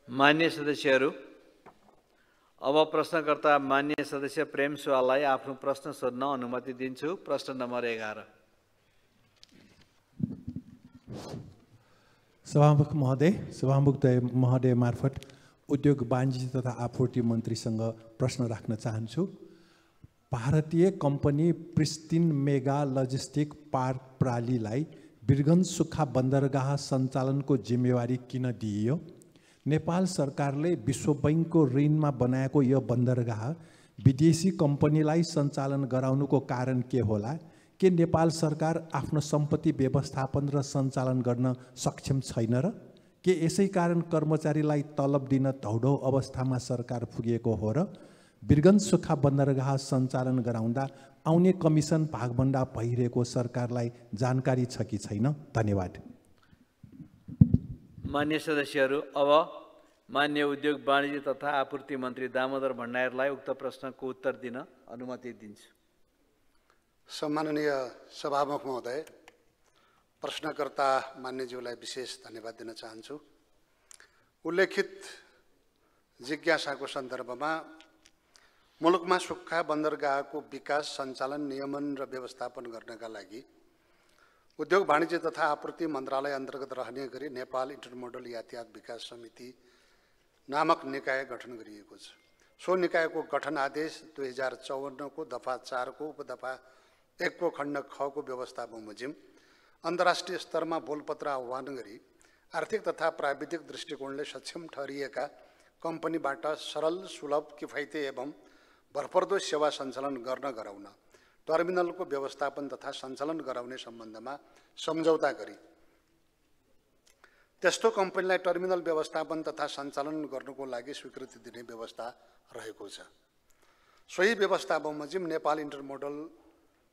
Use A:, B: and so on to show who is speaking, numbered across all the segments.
A: मान्य सदस्यहरू, अब प्रश्नकर्ता मान्य सदस्य प्रेम सुवाललाई आफ्नो प्रश्न सोध्न अनुमति दिन्छु। प्रश्न नम्बर 11।
B: सभामुख महोदय मार्फत उद्योग वाणिज्य तथा आपूर्ति मन्त्रीसँग प्रश्न राख्न चाहन्छु। भारतीय company Pristine Mega Logistic Park प्रालीलाई वीरगञ्ज सुक्खा बन्दरगाह सञ्चालनको जिम्मेवारी किन दिइयो? नेपाल सरकारले विश्व बैंकको ऋणमा बनाएको यो बन्दरगाह विदेशी कम्पनीलाई सञ्चालन गराउनुको कारण के होला? के नेपाल सरकार आफ्नो सम्पत्ति व्यवस्थापन र सञ्चालन गर्न सक्षम छैन र? के यसै कारण कर्मचारीलाई तलब दिन धौडौ अवस्थामा सरकार पुगेको हो र? वीरगञ्ज सुक्खा बन्दरगाह सञ्चालन गराउँदा आउने कमिसन भागभण्डा भइरहेको सरकारलाई जानकारी छ कि छैन? धन्यवाद।
A: मान्य सदस्यहरू, अब मान्य उद्योग वाणिज्य तथा आपूर्ति मन्त्री दामोदर भण्डारीलाई उक्त प्रश्नको उत्तर दिन अनुमति दिन्छु।
C: सम्माननीय सभामुख महोदय, प्रश्नकर्ता मान्यज्यूलाई विशेष धन्यवाद दिन चाहन्छु। उल्लेखित जिज्ञासाको सन्दर्भमा मुलुकमा सुक्खा बन्दरगाहको विकास, सञ्चालन, नियमन र व्यवस्थापन गर्नका लागि उद्योग वाणिज्य तथा आपूर्ति मन्त्रालय अन्तर्गत रहने गरी नेपाल इन्टरमोडल यातायात विकास समिति नामक निकाय गठन गरिएको छ। सो निकायको गठन आदेश 2054 को दफा 4 को उपदफा 1 को खण्ड ख को व्यवस्था बमोजिम अन्तर्राष्ट्रिय स्तरमा बोलपत्र आह्वान गरी आर्थिक तथा प्राविधिक दृष्टिकोणले सक्षम ठहरिएका कम्पनीबाट सरल, सुलभ, किफायती एवं भरपर्दो सेवा सञ्चालन गर्न गराउन, टर्मिनलको व्यवस्थापन तथा सञ्चालन गराउने सम्बन्धमा सम्झौता गरी त्यस्तो कम्पनीलाई टर्मिनल व्यवस्थापन तथा सञ्चालन गर्नुको लागि स्वीकृति दिने व्यवस्था रहेको छ। सोही व्यवस्था बमोजिम नेपाल इन्टरमोडल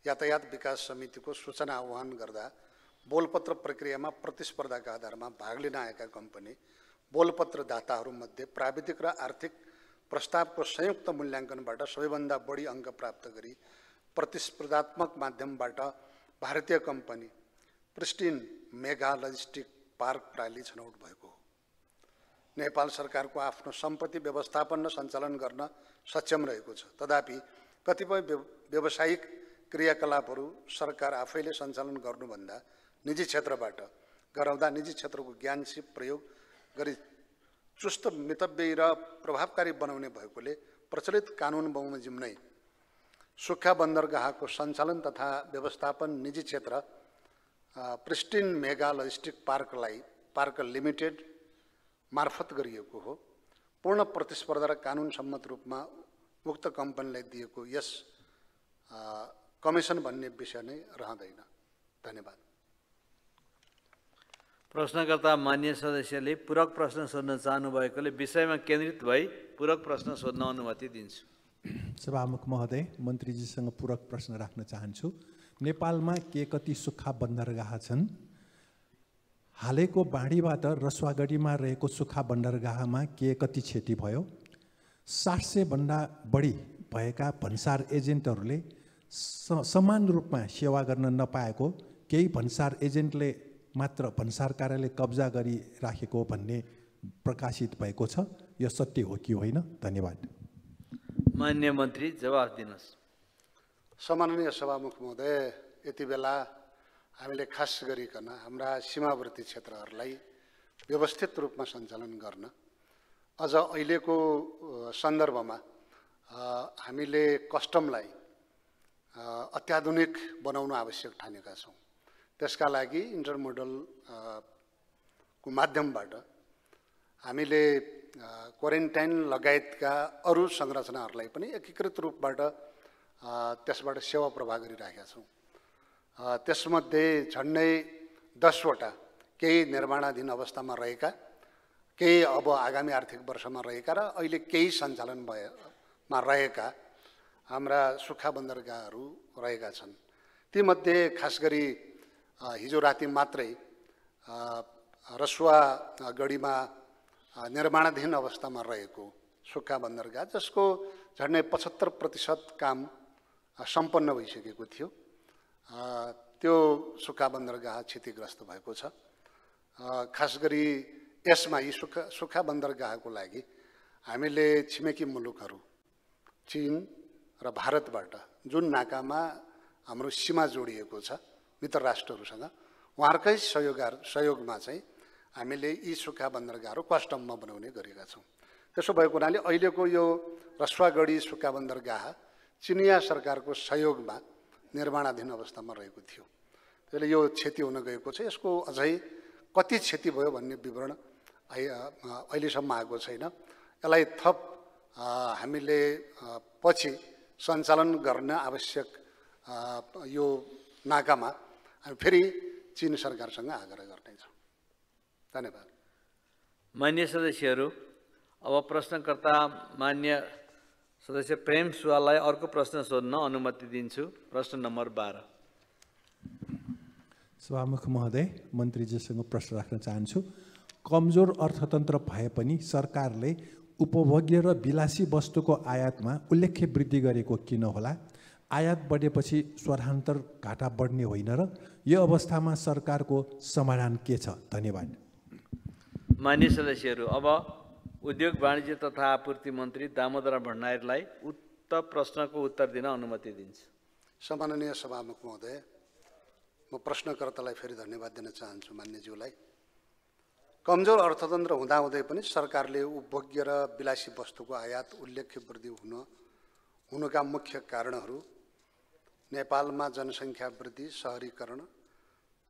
C: यातायात विकास समितिको सूचना आह्वान गर्दा बोलपत्र प्रक्रियामा प्रतिस्पर्धाका आधारमा भाग लिन आएका कम्पनी बोलपत्रदाताहरूमध्ये प्राविधिक र आर्थिक प्रस्तावको संयुक्त मूल्याङ्कनबाट सबैभन्दा बढी अङ्क प्राप्त गरी प्रतिस्पर्धात्मक माध्यमबाट भारतीय company Pristine Mega Logistic Park प्राली छनौट भएको हो। नेपाल सरकारको आफ्नो सम्पत्ति व्यवस्थापन र सञ्चालन गर्न सक्षम रहेको छ। तथापि कतिपय व्यावसायिक क्रियाकलापहरू सरकार आफैले सञ्चालन गर्नुभन्दा निजी क्षेत्रबाट गराउँदा निजी क्षेत्रको ज्ञान सिप प्रयोग गरी चुस्त, मितव्ययी र प्रभावकारी बनाउने भएकोले प्रचलित कानुन बमोजिम नै सुक्खा बन्दरगाहको सञ्चालन तथा व्यवस्थापन निजी क्षेत्र pristine Mega Logistic park limited मार्फत गरिएको हो। पूर्ण प्रतिस्पर्धा र कानुन सम्मत रूपमा उक्त कम्पनीलाई दिएको यस कमिसन भन्ने विषय नै रहँदैन। धन्यवाद।
A: प्रश्नकर्ता मान्य सदस्यले पूरक प्रश्न सोध्न चाहनुभएकोले विषयमा केन्द्रित भई पूरक प्रश्न सोध्न अनुमति दिन्छु।
B: सभामुख महोदय, मन्त्रीजीसँग पूरक प्रश्न राख्न चाहन्छु। नेपालमा के कति सुक्खा बन्दरगाह छन्? हालैको बाढीबाट रसुवागढीमा रहेको सुक्खा बन्दरगाहमा के कति क्षति भयो? 700 भन्दा बढी भएका भन्सार एजेन्टहरूले समान रूपमा सेवा गर्न नपाएको, केही भन्सार एजेन्टले मात्र भन्सार कार्यालय कब्जा गरी राखेको भन्ने प्रकाशित भएको छ। यो सत्य हो कि होइन? धन्यवाद।
A: मान्य मन्त्री, जवाफ दिनुहोस्।
C: सम्माननीय सभामुख महोदय, यति बेला हामीले खास गरिकन हाम्रा सीमावर्ती क्षेत्रहरूलाई व्यवस्थित रूपमा सञ्चालन गर्न अझ अहिलेको सन्दर्भमा हामीले कस्टमलाई अत्याधुनिक बनाउन आवश्यक ठानेका छौँ। त्यसका लागि इन्टरमोडल को माध्यमबाट हामीले क्वारेन्टाइन लगायतका अरू संरचनाहरूलाई पनि एकीकृत रूपबाट त्यसबाट सेवा प्रवाह गरिरहेका छौँ। त्यसमध्ये झन्डै 10 वटा केही निर्माणाधीन अवस्थामा रहेका, केही अब आगामी आर्थिक वर्षमा रहेका र अहिले केही सञ्चालनमा रहेका हाम्रा सुक्खा बन्दरगाहहरू रहेका छन्। तीमध्ये खास गरी हिजो राति मात्रै रसुवागढीमा निर्माणाधीन अवस्थामा रहेको सुक्खा बन्दरगाह, जसको झन्डै 75% काम सम्पन्न भइसकेको थियो, त्यो सुक्खा बन्दरगाह क्षतिग्रस्त भएको छ। खास गरी यसमा यी सुक्खा बन्दरगाहको लागि हामीले छिमेकी मुलुकहरू चीन र भारतबाट जुन नाकामा हाम्रो सीमा जोडिएको छ मित्र राष्ट्रहरूसँग उहाँहरूकै सहयोगमा चाहिँ हामीले यी सुक्खा बन्दरगाहहरू कस्टममा बनाउने गरेका छौँ। त्यसो भएको हुनाले अहिलेको यो रसुवागढी सुक्खा बन्दरगाह चिनिया सरकारको सहयोगमा निर्माणाधीन अवस्थामा रहेको थियो। त्यसले यो क्षति हुन गएको छ। यसको अझै कति क्षति भयो भन्ने विवरण अहिलेसम्म आएको छैन। यसलाई थप हामीले पछि सञ्चालन गर्न आवश्यक यो नाकामा हामी फेरि चीन सरकारसँग आग्रह गर्नेछौँ। धन्यवाद।
A: मान्य सदस्यहरू, अब प्रश्नकर्ता मान्य सदस्य प्रेम सुवाललाई अर्को प्रश्न सोध्न अनुमति दिन्छु। प्रश्न नम्बर 12।
B: सभामुख महोदय, मन्त्रीजीसँग प्रश्न राख्न चाहन्छु। कमजोर अर्थतन्त्र भए पनि सरकारले उपभोग्य र विलासी वस्तुको आयातमा उल्लेख्य वृद्धि गरेको किन होला? आयात बढेपछि स्वरान्तर घाटा बढ्ने होइन र? यो अवस्थामा सरकारको समाधान के छ? धन्यवाद।
A: मान्य सदस्यहरू, अब उद्योग वाणिज्य तथा आपूर्ति मन्त्री दामोदर भण्डारीलाई उक्त प्रश्नको उत्तर दिन अनुमति दिन्छु।
C: सम्माननीय सभामुख महोदय, म प्रश्नकर्तालाई फेरि धन्यवाद दिन चाहन्छु मान्यज्यूलाई। कमजोर अर्थतन्त्र हुँदाहुँदै पनि सरकारले उपभोग्य र विलासी वस्तुको आयात उल्लेख्य वृद्धि हुनुका मुख्य कारणहरू नेपालमा जनसङ्ख्या वृद्धि, सहरीकरण,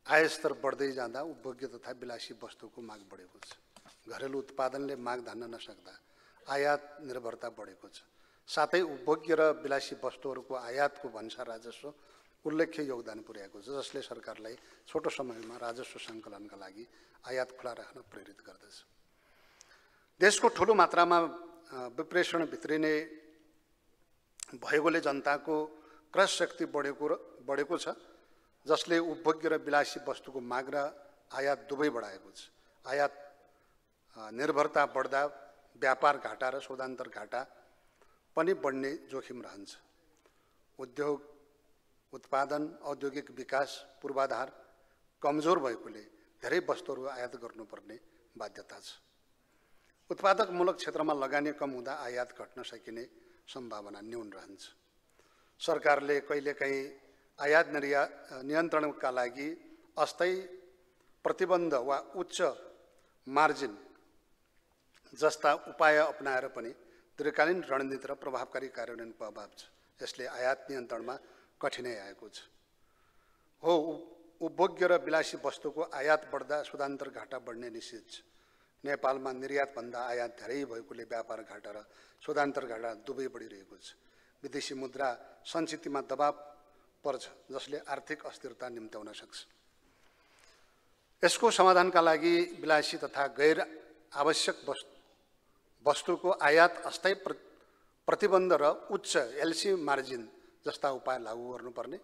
C: आयस्तर बढ्दै जाँदा उपभोग्य तथा विलासी वस्तुको माग बढेको छ। घरेलु उत्पादनले माग धान्न नसक्दा आयात निर्भरता बढेको छ। साथै उपभोग्य र विलासी वस्तुहरूको आयातको भन्सा राजस्व उल्लेख्य योगदान पुर्याएको छ, जसले सरकारलाई छोटो समयमा राजस्व सङ्कलनका लागि आयात खुला राख्न प्रेरित गर्दछ। देशको ठुलो मात्रामा विप्रेषण भित्रिने भएकोले जनताको क्रय शक्ति बढेको छ, जसले उपभोग्य र विलासी वस्तुको माग र आयात दुवै बढाएको छ। आयात निर्भरता बढ्दा व्यापार घाटा र शोधान्तर घाटा पनि बढ्ने जोखिम रहन्छ। उद्योग उत्पादन, औद्योगिक विकास पूर्वाधार कमजोर भएकोले धेरै वस्तुहरू आयात गर्नुपर्ने बाध्यता छ। उत्पादकमूलक क्षेत्रमा लगानी कम हुँदा आयात घट्न सकिने सम्भावना न्यून रहन्छ। सरकारले कहिलेकाहीँ आयात नियन्त्रणका लागि अस्थायी प्रतिबन्ध वा उच्च मार्जिन जस्ता उपाय अपनाएर पनि दीर्घकालीन रणनीति र प्रभावकारी कार्यान्वयनको अभाव छ। यसले आयात नियन्त्रणमा कठिनाइ आएको छ। हो, उपभोग्य र विलासी वस्तुको आयात बढ्दा शोधान्तर घाटा बढ्ने निश्चित छ। नेपालमा निर्यातभन्दा आयात धेरै भएकोले व्यापार घाटा र शोधान्तर घाटा दुवै बढिरहेको छ। विदेशी मुद्रा सञ्चितमा दबाव पर्छ, जसले आर्थिक अस्थिरता निम्त्याउन सक्छ। यसको समाधानका लागि विलासी तथा गैर आवश्यक वस्तुको आयात अस्थायी प्रतिबन्ध र उच्च एलसी मार्जिन जस्ता उपाय लागू गर्नुपर्ने।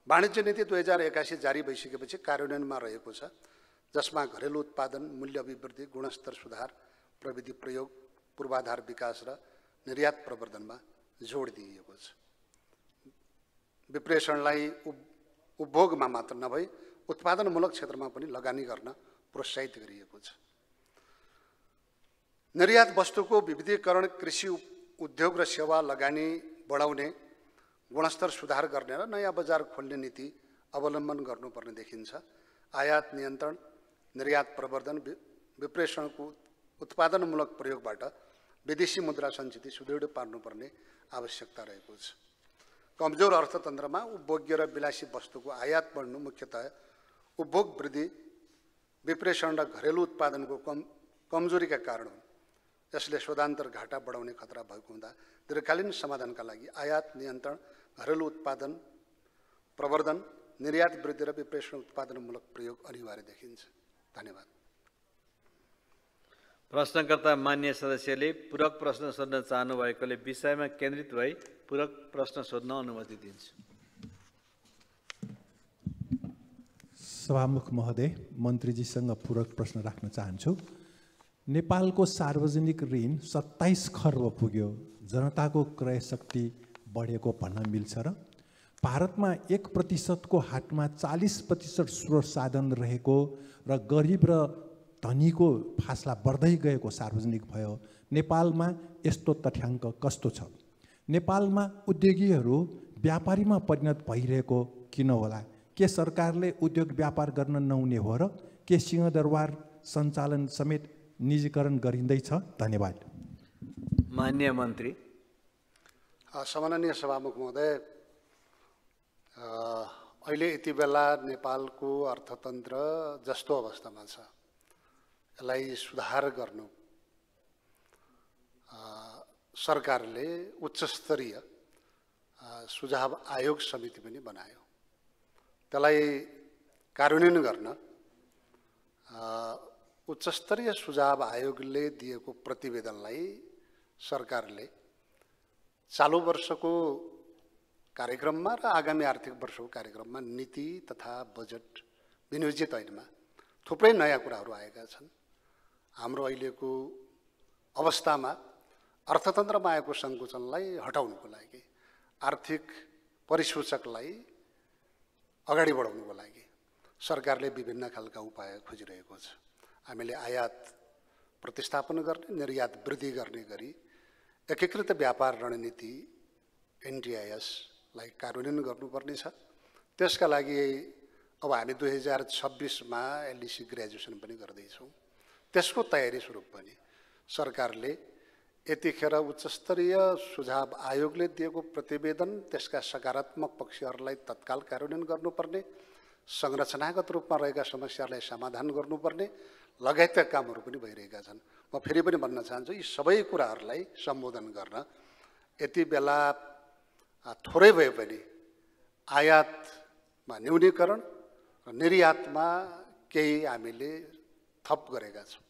C: वाणिज्य नीति 2081 जारी भइसकेपछि कार्यान्वयनमा रहेको छ, जसमा घरेलु उत्पादन, मूल्य अभिवृद्धि, गुणस्तर सुधार, प्रविधि प्रयोग, पूर्वाधार विकास र निर्यात प्रवर्धनमा जोड दिइएको छ। विप्रेषणलाई उपभोगमा मात्र नभई उत्पादनमूलक क्षेत्रमा पनि लगानी गर्न प्रोत्साहित गरिएको छ। निर्यात वस्तुको विविधीकरण, कृषि उद्योग र सेवा लगानी बढाउने, गुणस्तर सुधार गर्ने र नयाँ बजार खोल्ने नीति अवलम्बन गर्नुपर्ने देखिन्छ। आयात नियन्त्रण, निर्यात प्रवर्धन, विप्रेषणको उत्पादनमूलक प्रयोगबाट विदेशी मुद्रा सञ्चित सुदृढ पार्नुपर्ने आवश्यकता रहेको छ। कमजोर अर्थतन्त्रमा उपभोग्य र विलासी वस्तुको आयात बढ्नु मुख्यतः उपभोग वृद्धि, विप्रेषण र घरेलु उत्पादनको कमजोरीका कारण हुन्। यसले शोधान्तर घाटा बढाउने खतरा भएको हुँदा दीर्घकालीन समाधानका लागि आयात नियन्त्रण, घरेलु उत्पादन प्रवर्धन, निर्यात वृद्धि र विप्रेषण उत्पादनमूलक प्रयोग अनिवार्य देखिन्छ। धन्यवाद।
A: प्रश्नकर्ता मान्य सदस्यले पूरक प्रश्न सोध्न चाहनु भएकोले विषयमा केन्द्रित भई पूरक प्रश्न सोध्न अनुमति दिन्छु।
B: सभामुख महोदय, मन्त्रीजीसँग पूरक प्रश्न राख्न चाहन्छु। नेपालको सार्वजनिक ऋण 27 खर्ब पुग्यो। जनताको क्रय शक्ति बढेको भन्न मिल्छ र? भारतमा 1% को हातमा 40% स्रोत साधन रहेको र गरिब र धनीको फासला बढ्दै गएको सार्वजनिक भयो। नेपालमा यस्तो तथ्याङ्क कस्तो छ? नेपालमा उद्योगीहरू व्यापारीमा परिणत भइरहेको किन होला? के सरकारले उद्योग व्यापार गर्न नहुने हो र के सिंहदरबार सञ्चालन समेत निजीकरण गरिँदैछ? धन्यवाद।
A: मान्य मन्त्री।
C: सम्माननीय सभामुख महोदय, अहिले यति बेला नेपालको अर्थतन्त्र जस्तो अवस्थामा छ, यसलाई सुधार गर्नु सरकारले उच्चस्तरीय सुझाव आयोग समिति पनि बनायो। त्यसलाई कार्यान्वयन गर्न उच्चस्तरीय सुझाव आयोगले दिएको प्रतिवेदनलाई सरकारले चालू वर्षको कार्यक्रममा र आगामी आर्थिक वर्षको कार्यक्रममा नीति तथा बजेट विनियोजित ऐनमा थुप्रै नयाँ कुराहरू आएका छन्। हाम्रो अहिलेको अवस्थामा अर्थतन्त्रमा आएको सङ्कुचनलाई हटाउनुको लागि, आर्थिक परिसूचकलाई अगाडि बढाउनुको लागि सरकारले विभिन्न खालका उपाय खोजिरहेको छ। हामीले आयात प्रतिस्थापन गर्ने, निर्यात वृद्धि गर्ने गरी एकीकृत व्यापार रणनीति NDIS-लाई कार्यान्वयन गर्नुपर्नेछ। त्यसका लागि अब हामी 2026मा LDC ग्रेजुएसन पनि गर्दैछौँ। त्यसको तयारी स्वरूप पनि सरकारले यतिखेर उच्चस्तरीय सुझाव आयोगले दिएको प्रतिवेदन, त्यसका सकारात्मक पक्षहरूलाई तत्काल कार्यान्वयन गर्नुपर्ने, संरचनागत रूपमा रहेका समस्याहरूलाई समाधान गर्नुपर्ने लगायतका कामहरू पनि भइरहेका छन्। म फेरि पनि भन्न चाहन्छु, यी सबै कुराहरूलाई सम्बोधन गर्न यति बेला थोरै भए पनि आयातमा न्यूनीकरण र निर्यातमा केही हामीले थप गरेका छौँ,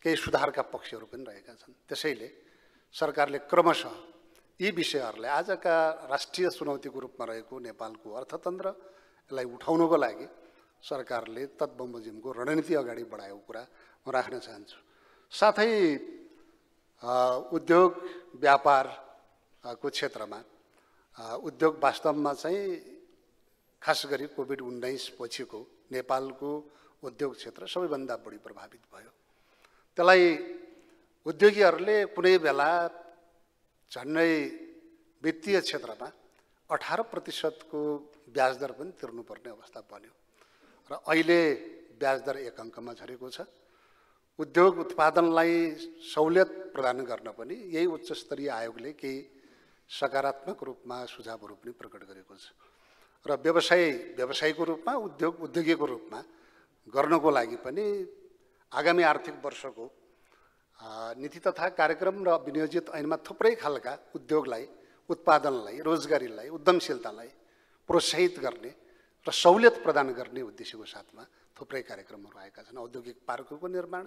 C: केही सुधारका पक्षहरू पनि रहेका छन्। त्यसैले सरकारले क्रमशः यी विषयहरूलाई आजका राष्ट्रिय चुनौतीको रूपमा रहेको नेपालको अर्थतन्त्र, यसलाई उठाउनको लागि सरकारले तत्बमोजिमको रणनीति अगाडि बढाएको कुरा म राख्न चाहन्छु। साथै उद्योग व्यापारको क्षेत्रमा उद्योग वास्तवमा चाहिँ खास गरी कोभिड-19 पछिको नेपालको उद्योग क्षेत्र सबैभन्दा बढी प्रभावित भयो। त्यसलाई उद्योगीहरूले कुनै बेला झन्डै वित्तीय क्षेत्रमा 18% ब्याज दर पनि तिर्नुपर्ने अवस्था बन्यो र अहिले ब्याज दर 1 अङ्कमा झरेको छ। उद्योग उत्पादनलाई सहुलियत प्रदान गर्न पनि यही उच्चस्तरीय आयोगले केही सकारात्मक रूपमा सुझावहरू पनि प्रकट गरेको छ र व्यवसायको रूपमा, उद्योगीको रूपमा गर्नको लागि पनि आगामी आर्थिक वर्षको नीति तथा कार्यक्रम र विनियोजित ऐनमा थुप्रै खालका उद्योगलाई, उत्पादनलाई, रोजगारीलाई, उद्यमशीलतालाई प्रोत्साहित गर्ने र सहुलियत प्रदान गर्ने उद्देश्यको साथमा थुप्रै कार्यक्रमहरू आएका छन्। औद्योगिक पार्कको निर्माण,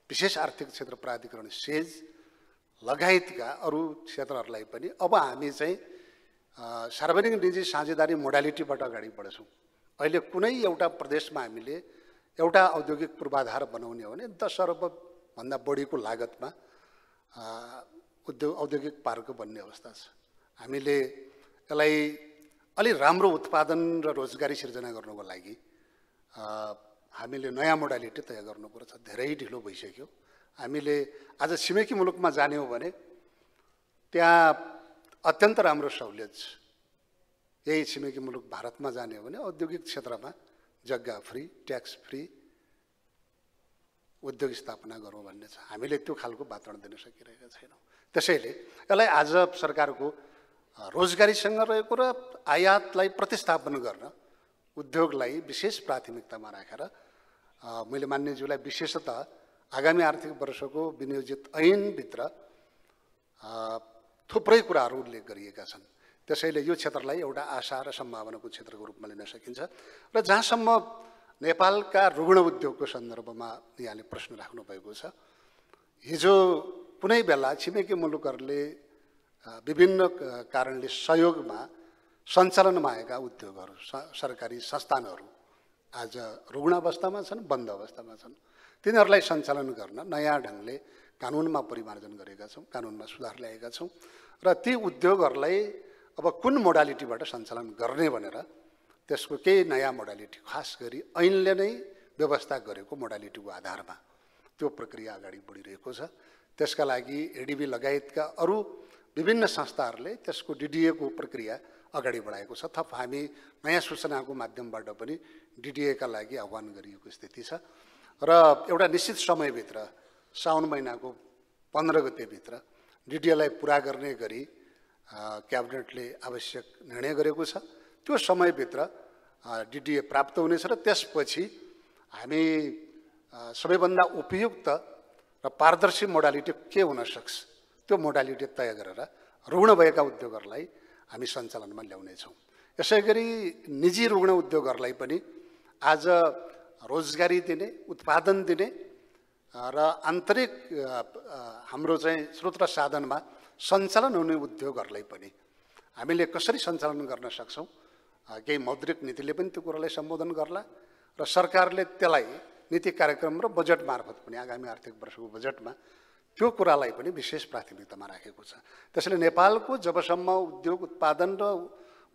C: विशेष आर्थिक क्षेत्र प्राधिकरण सेज लगायतका अरू क्षेत्रहरूलाई पनि अब हामी चाहिँ सार्वजनिक निजी साझेदारी मोडालिटीबाट अगाडि बढ्छौँ। अहिले कुनै एउटा प्रदेशमा हामीले एउटा औद्योगिक पूर्वाधार बनाउने हो भने 10 अरबभन्दा बढीको लागतमा औद्योगिक पार्क बन्ने अवस्था छ। हामीले यसलाई अलि राम्रो उत्पादन र रोजगारी सिर्जना गर्नको लागि हामीले नयाँ मोडालिटी तय गर्नुपर्छ। धेरै ढिलो भइसक्यो। हामीले आज छिमेकी मुलुकमा जाने हो भने त्यहाँ अत्यन्त राम्रो सहुलियत छ। यही छिमेकी मुलुक भारतमा जाने हो भने औद्योगिक क्षेत्रमा जग्गा फ्री, ट्याक्स फ्री उद्योग स्थापना गरौँ भन्ने छ। हामीले त्यो खालको वातावरण दिन सकिरहेका छैनौँ। त्यसैले यसलाई आज सरकारको रोजगारीसँग रहेको र आयातलाई प्रतिस्थापन गर्न उद्योगलाई विशेष प्राथमिकतामा राखेर मैले मान्यज्यूलाई विशेषतः आगामी आर्थिक वर्षको विनियोजित ऐनभित्र थुप्रै कुराहरू उल्लेख गरिएका छन्। त्यसैले यो क्षेत्रलाई एउटा आशा र सम्भावनाको क्षेत्रको रूपमा लिन सकिन्छ र जहाँसम्म नेपालका रुग्ण उद्योगको सन्दर्भमा यहाँले प्रश्न राख्नुभएको छ, हिजो कुनै बेला छिमेकी मुलुकहरूले विभिन्न कारणले सहयोगमा सञ्चालनमा आएका उद्योगहरू, सरकारी संस्थानहरू आज रुग्ण अवस्थामा छन्, बन्द अवस्थामा छन्। तिनीहरूलाई सञ्चालन गर्न नयाँ ढङ्गले कानुनमा परिमार्जन गरेका छौँ, कानुनमा सुधार ल्याएका छौँ र ती उद्योगहरूलाई अब कुन मोडालिटीबाट सञ्चालन गर्ने भनेर त्यसको केही नयाँ मोडालिटी खास गरी ऐनले नै व्यवस्था गरेको मोडालिटीको आधारमा त्यो प्रक्रिया अगाडि बढिरहेको छ। त्यसका लागि एडिबी लगायतका अरू विभिन्न संस्थाहरूले त्यसको डिडिएको प्रक्रिया अगाडि बढाएको छ। थप हामी नयाँ सूचनाको माध्यमबाट पनि डिडिएका लागि आह्वान गरिएको स्थिति छ र एउटा निश्चित समयभित्र साउन महिनाको 15 गतेभित्र डिडिएलाई पुरा गर्ने गरी क्याबिनेटले आवश्यक निर्णय गरेको छ। त्यो समयभित्र डिडिए प्राप्त हुनेछ र त्यसपछि हामी सबैभन्दा उपयुक्त र पारदर्शी मोडालिटी के हुन सक्छ त्यो मोडालिटी तय गरेर रुग्ण भएका उद्योगहरूलाई हामी सञ्चालनमा ल्याउनेछौँ। यसै गरी निजी रुग्ण उद्योगहरूलाई पनि आज रोजगारी दिने, उत्पादन दिने र आन्तरिक हाम्रो चाहिँ स्रोत र साधनमा सञ्चालन हुने उद्योगहरूलाई पनि हामीले कसरी सञ्चालन गर्न सक्छौँ, केही मौद्रिक नीतिले पनि त्यो कुरालाई सम्बोधन गर्ला र सरकारले त्यसलाई नीति कार्यक्रम र बजेट मार्फत पनि आगामी आर्थिक वर्षको बजेटमा त्यो कुरालाई पनि विशेष प्राथमिकतामा राखेको छ। त्यसैले नेपालको जबसम्म उद्योग उत्पादन र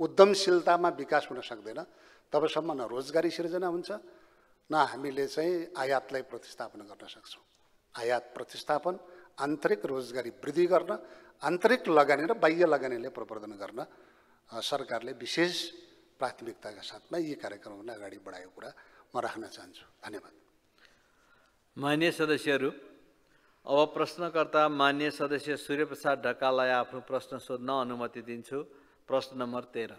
C: उद्यमशीलतामा विकास हुन सक्दैन तबसम्म न रोजगारी सिर्जना हुन्छ न हामीले चाहिँ आयातलाई प्रतिस्थापन गर्न सक्छौँ। आयात प्रतिस्थापन, आन्तरिक रोजगारी वृद्धि गर्न, आन्तरिक लगानी र बाह्य लगानीले प्रवर्धन गर्न सरकारले विशेष प्राथमिकताका साथमा यी कार्यक्रमहरूलाई अगाडि बढाएको कुरा म राख्न चाहन्छु। धन्यवाद।
A: मान्य सदस्यहरू, अब प्रश्नकर्ता मान्य सदस्य सूर्यप्रसाद ढकाललाई आफ्नो प्रश्न सोध्न अनुमति दिन्छु। प्रश्न नम्बर 13।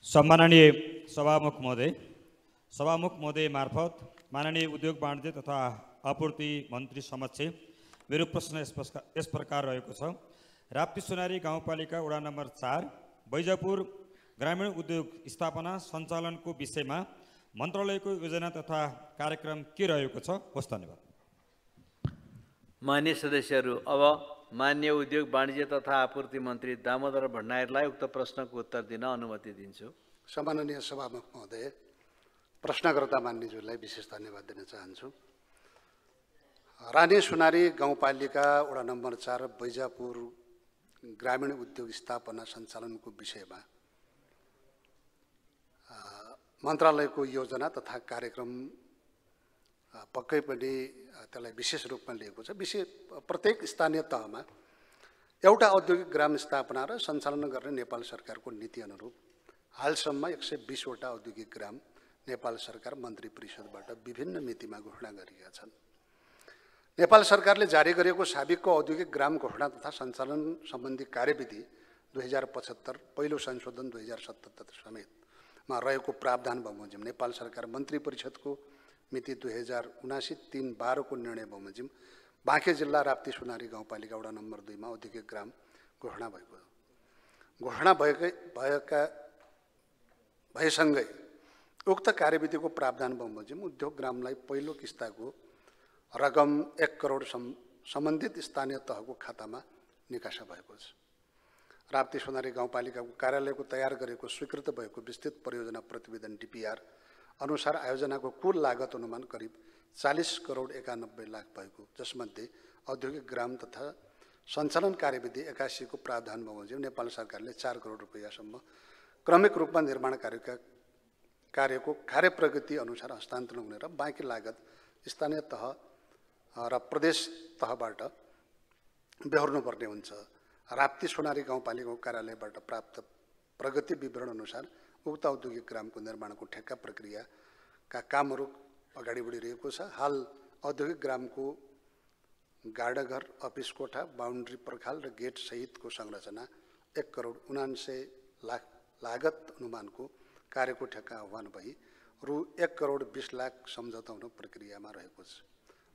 D: सम्माननीय सभामुख महोदय मार्फत माननीय उद्योग वाणिज्य तथा आपूर्ति मन्त्री समक्ष मेरो प्रश्न यस प्रकार रहेको छ। राप्ती सोनारी गाउँपालिका वडा नम्बर 4 बैजापुर ग्रामीण उद्योग स्थापना सञ्चालनको विषयमा मन्त्रालयको योजना तथा कार्यक्रम के रहेको छ? हस्, धन्यवाद।
A: मान्य सदस्यहरू, अब मान्य उद्योग वाणिज्य तथा आपूर्ति मन्त्री दामोदर भण्डारीलाई उक्त प्रश्नको उत्तर दिन अनुमति दिन्छु।
C: सम्माननीय सभामुख महोदय, प्रश्नकर्ता मान्यज्यूलाई विशेष धन्यवाद दिन चाहन्छु। रानी सुनारी गाउँपालिका वडा नम्बर 4 बैजापुर ग्रामीण उद्योग स्थापना सञ्चालनको विषयमा मन्त्रालयको योजना तथा कार्यक्रम पक्कै पनि त्यसलाई विशेष रूपमा लिएको छ। प्रत्येक स्थानीय तहमा एउटा औद्योगिक ग्राम स्थापना र सञ्चालन गर्ने नेपाल सरकारको नीति अनुरूप हालसम्म 120 वटा औद्योगिक ग्राम नेपाल सरकार मन्त्री परिषदबाट विभिन्न मितिमा घोषणा गरिएका छन्। नेपाल सरकारले जारी गरेको साबिकको औद्योगिक ग्राम घोषणा तथा सञ्चालन सम्बन्धी कार्यविधि 2075 पहिलो संशोधन 2077 समेतमा रहेको प्रावधान बमोजिम नेपाल सरकार मन्त्री परिषदको मिति 2079-3-12 को निर्णय बमोजिम बाँके जिल्ला राप्ती सुनारी गाउँपालिका वडा नम्बर 2 मा औद्योगिक ग्राम घोषणा भएसँगै उक्त कार्यविधिको प्रावधान बमोजिम उद्योग ग्रामलाई पहिलो किस्ताको रकम 1 करोड सम्बन्धित स्थानीय तहको खातामा निकासा भएको छ। राप्ती सुनारी गाउँपालिकाको कार्यालयको तयार गरेको स्वीकृत भएको विस्तृत परियोजना प्रतिवेदन DPR अनुसार आयोजनाको कुल लागत अनुमान करिब 40 करोड 91 लाख भएको, जसमध्ये औद्योगिक ग्राम तथा सञ्चालन कार्यविधि 81 को प्रावधान बमोजिम नेपाल सरकारले 4 करोड रुपैयाँसम्म क्रमिक रूपमा निर्माण कार्यको कार्य प्रगति अनुसार हस्तान्तरण हुने र बाँकी लागत स्थानीय तह र प्रदेश तहबाट बेहोर्नुपर्ने हुन्छ। राप्ती सोनारी गाउँपालिकाको कार्यालयबाट प्राप्त प्रगति विवरण अनुसार उक्त औद्योगिक ग्रामको निर्माणको ठेक्का प्रक्रियाका कामहरू अगाडि बढिरहेको छ। हाल औद्योगिक ग्रामको गाडाघर, अफिस कोठा, बाउन्ड्री पर्खाल र गेट सहितको संरचना 1 करोड 79 लाख लागत अनुमानको कार्यको ठेक्का आह्वान भई रु 1 करोड 20 लाख सम्झौता हुन प्रक्रियामा रहेको छ।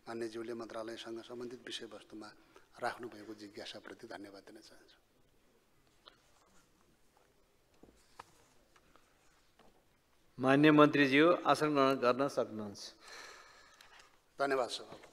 C: मान्यज्यूले मन्त्रालयसँग सम्बन्धित विषयवस्तुमा राख्नुभएको जिज्ञासाप्रति धन्यवाद दिन चाहन्छु।
A: मान्य मन्त्रीज्यू, आसन ग्रहण गर्न सक्नुहुन्छ।
C: धन्यवाद सभापति।